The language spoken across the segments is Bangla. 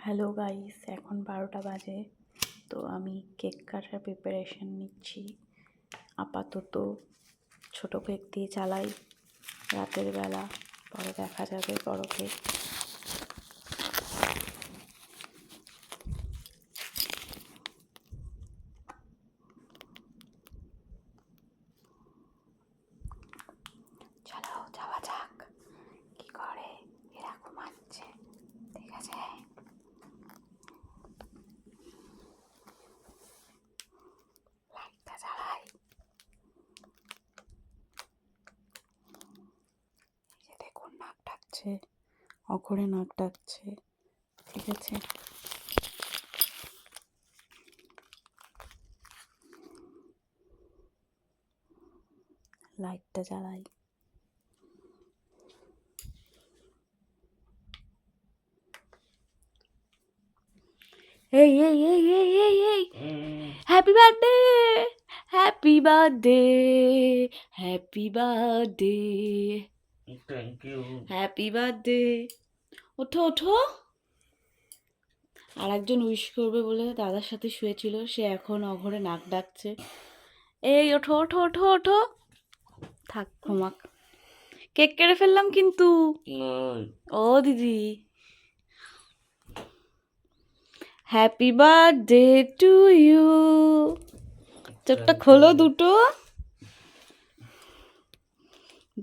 হ্যালো গাইস, এখন 12টা বাজে। তো আমি কেক কাটার প্রিপারেশন নিচ্ছি। আপাতত ছোটো কেক দিয়ে চালাই রাতের বেলা, পরে দেখা যাবে বড় কেক। চলো যাওয়া যাক। কি করে এরা ঘুমাচ্ছে, ঠিক আছে? লাইটটা জ্বালাই। এই যে দেখুন, নাক ডাকছে, অঘরে নাক ডাকছে, ঠিক আছে? লাইটটা জ্বালাই। এই এই এই এই এই এই happy birthday, happy birthday, happy birthday, thank you. Happy birthday. ওঠো ওঠো। আর একজন উইশ করবে বলে দাদার সাথে শুয়েছিল, সে এখন অঘরে নাক ডাকছে। এই ওঠো ওঠো ওঠো ওঠো। থাক, ঘুমাক। কেক কেটে ফেললাম কিন্তু। ও দিদি, হ্যাপি বার্থডে টু ইউ। চোখটা খোলো দুটো।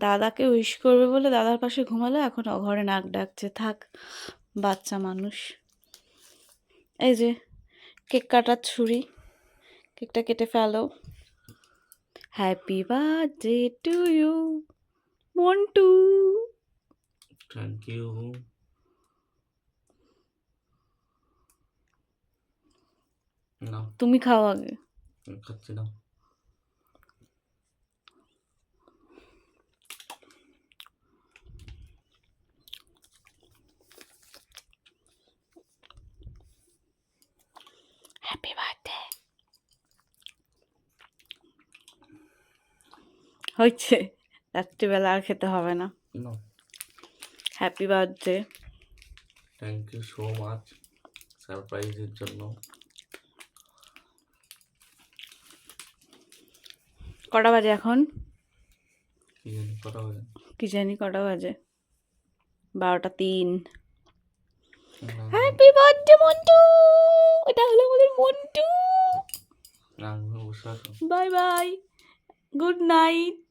দাদাকে উইশ করবে বলে দাদার পাশে ঘুমালো, এখন অঘরে নাক ডাকছে। থাক, বাচ্চা মানুষ। এই যে কেক কাটার ছুরি, কেকটা কেটে ফেলো। Happy birthday to you Montu. Thank you. না, তুমি খাও আগে। খাচ্ছি না। Happy birthday. হয়েছে, রাত্রিবেলা আর খেতে হবে না। Happy birthday. Thank you so much সারপ্রাইজের জন্য। কটা বাজে এখন? কি জানি কটা বাজে? কি জানি কটা বাজে? 12টা 3। Happy birthday Montu. এটা হলো আমাদের মন্টু। না, বসে আছো। Bye bye, good night.